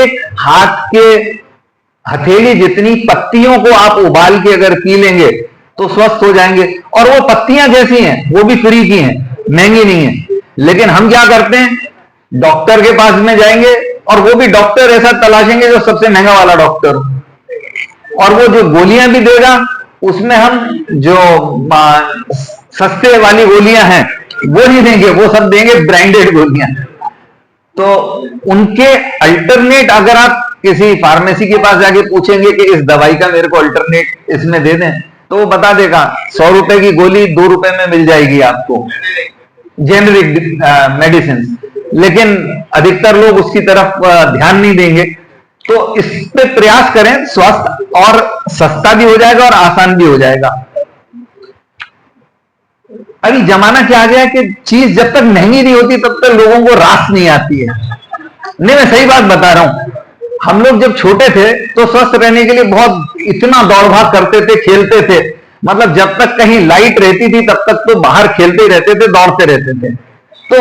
एक हाथ के हथेली जितनी पत्तियों को आप उबाल के अगर पी लेंगे तो स्वस्थ हो जाएंगे। और वो पत्तियां जैसी हैं, वो भी फ्री की हैं, महंगी नहीं है। लेकिन हम क्या करते हैं, डॉक्टर के पास में जाएंगे और वो भी डॉक्टर ऐसा तलाशेंगे जो सबसे महंगा वाला डॉक्टर, और वो जो गोलियां भी देगा उसमें हम जो सस्ते वाली गोलियां हैं वो नहीं देंगे, वो सब देंगे ब्रांडेड गोलियां। तो उनके अल्टरनेट अगर आप किसी फार्मेसी के पास जाके पूछेंगे कि इस दवाई का मेरे को अल्टरनेट इसमें दे दें, तो वो बता देगा 100 रुपए की गोली 2 रुपए में मिल जाएगी आपको, जेनरिक मेडिसिन। लेकिन अधिकतर लोग उसकी तरफ ध्यान नहीं देंगे। तो इस पे प्रयास करें, स्वास्थ्य और सस्ता भी हो जाएगा और आसान भी हो जाएगा। अभी जमाना क्या आ गया कि चीज जब तक महंगी नहीं होती तब तक लोगों को रास नहीं आती है। नहीं, मैं सही बात बता रहा हूं। हम लोग जब छोटे थे तो स्वस्थ रहने के लिए बहुत इतना दौड़ भाग करते थे, खेलते थे। मतलब जब तक कहीं लाइट रहती थी तब तक तो बाहर खेलते ही रहते थे, दौड़ते रहते थे। तो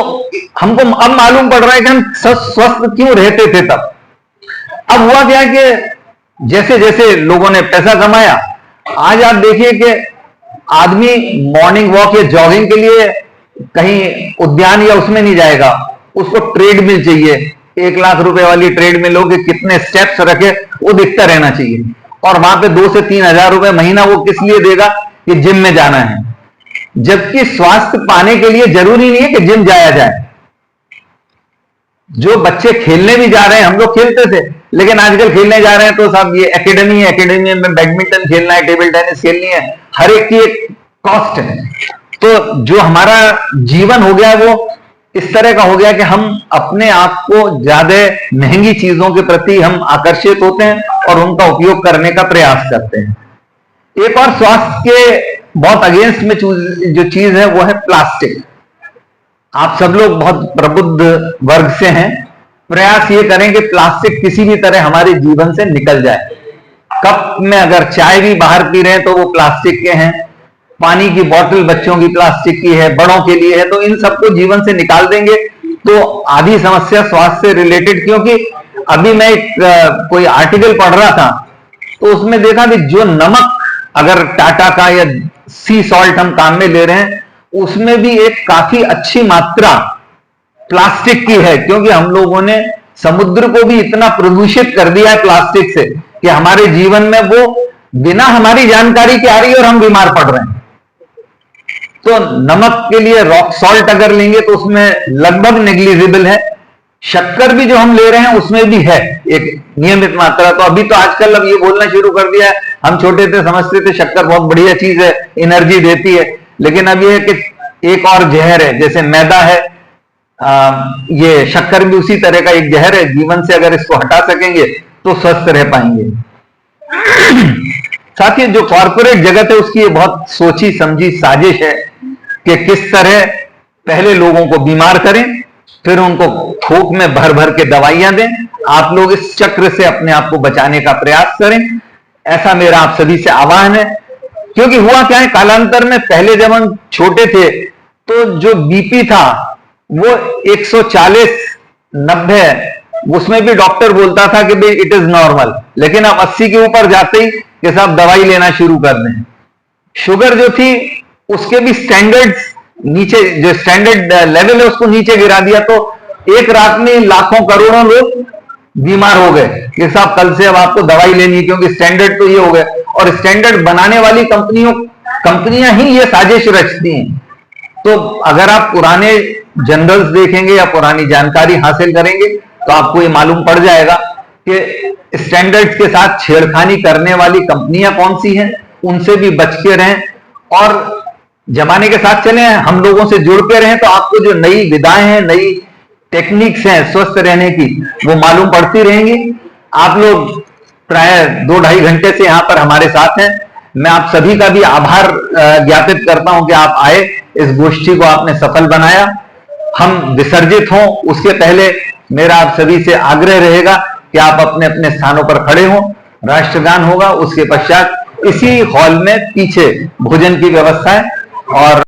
हमको अब मालूम पड़ रहा है कि हम स्वस्थ क्यों रहते थे तब। अब हुआ क्या कि जैसे जैसे लोगों ने पैसा कमाया, आज आप देखिए कि आदमी मॉर्निंग वॉक या जॉगिंग के लिए कहीं उद्यान या उसमें नहीं जाएगा, उसको ट्रेडमिल चाहिए। 1 लाख रुपए वाली ट्रेडमिल हो के कितने स्टेप्स रखे वो दिखता रहना चाहिए, और वहां पे 2 से 3 हजार रुपए महीना वो किस लिए देगा कि जिम में जाना है। जबकि स्वास्थ्य पाने के लिए जरूरी नहीं है कि जिम जाया जाए। जो बच्चे खेलने भी जा रहे हैं, हम लोग खेलते थे, लेकिन आजकल खेलने जा रहे हैं तो साहब ये एकेडमी है, एकेडमी में बैडमिंटन खेलना है, टेबल टेनिस खेलनी है, हर एक की एक कॉस्ट है। तो जो हमारा जीवन हो गया वो इस तरह का हो गया कि हम अपने आप को ज्यादा महंगी चीजों के प्रति हम आकर्षित होते हैं और उनका उपयोग करने का प्रयास करते हैं। एक और स्वास्थ्य के बहुत अगेंस्ट में जो चीज है वो है प्लास्टिक। आप सब लोग बहुत प्रबुद्ध वर्ग से हैं, प्रयास ये करें कि प्लास्टिक किसी भी तरह हमारे जीवन से निकल जाए। कप में अगर चाय भी बाहर पी रहे हैं तो वो प्लास्टिक के हैं, पानी की बोतल बच्चों की प्लास्टिक की है, बड़ों के लिए है। तो इन सबको जीवन से निकाल देंगे तो आधी समस्या स्वास्थ्य से रिलेटेड। क्योंकि अभी मैं कोई आर्टिकल पढ़ रहा था तो उसमें देखा कि जो नमक अगर टाटा का या सी सॉल्ट हम काम में ले रहे हैं उसमें भी एक काफी अच्छी मात्रा प्लास्टिक की है। क्योंकि हम लोगों ने समुद्र को भी इतना प्रदूषित कर दिया है प्लास्टिक से कि हमारे जीवन में वो बिना हमारी जानकारी के आ रही है और हम बीमार पड़ रहे हैं। तो नमक के लिए रॉक सॉल्ट अगर लेंगे तो उसमें लगभग नेग्लिजिबल है। शक्कर भी जो हम ले रहे हैं उसमें भी है एक नियमित मात्रा। तो अभी तो आजकल अब ये बोलना शुरू कर दिया है, हम छोटे थे समझते थे शक्कर बहुत बढ़िया चीज है, एनर्जी देती है। लेकिन अब ये है कि एक और जहर है, जैसे मैदा है, ये शक्कर भी उसी तरह का एक जहर है। जीवन से अगर इसको हटा सकेंगे तो स्वस्थ रह पाएंगे। साथ ही जो कॉर्पोरेट जगत है उसकी ये बहुत सोची समझी साजिश है कि किस तरह पहले लोगों को बीमार करें, फिर उनको थोक में भर भर के दवाइयां दें। आप लोग इस चक्र से अपने आप को बचाने का प्रयास करें, ऐसा मेरा आप सभी से आह्वान है। क्योंकि हुआ क्या है, कालांतर में पहले जब हम छोटे थे तो जो बीपी था वो 140/90, उसमें भी डॉक्टर बोलता था कि भाई इट इज नॉर्मल। लेकिन अब 80 के ऊपर जाते ही कि साहब दवाई लेना शुरू कर दें। शुगर जो थी उसके भी स्टैंडर्ड्स नीचे, जो स्टैंडर्ड लेवल है उसको नीचे गिरा दिया। तो एक रात में लाखों करोड़ों लोग बीमार हो गए कि साहब कल से अब आपको दवाई लेनी है, क्योंकि स्टैंडर्ड तो ये हो गए। और स्टैंडर्ड बनाने वाली कंपनियां ही ये साजिश रचती हैं। तो अगर आप पुराने जनरल्स देखेंगे या पुरानी जानकारी हासिल करेंगे तो आपको ये मालूम पड़ जाएगा कि स्टैंडर्ड्स के साथ छेड़खानी करने वाली कंपनियां कौन सी हैं, उनसे भी बच के रहें और जमाने के साथ चलें, हम लोगों से जुड़ के रहें। तो आपको जो नई विधाएं हैं, नई टेक्निक्स हैं स्वस्थ रहने की, वो मालूम पड़ती रहेंगी। आप लोग प्राय 2-2.5 घंटे से यहां पर हमारे साथ हैं। मैं आप सभी का भी आभार ज्ञापित करता हूं कि आप आए, इस गोष्ठी को आपने सफल बनाया। हम विसर्जित हों उसके पहले मेरा आप सभी से आग्रह रहेगा कि आप अपने अपने स्थानों पर खड़े हों। राष्ट्रगान होगा, उसके पश्चात इसी हॉल में पीछे भोजन की व्यवस्था है और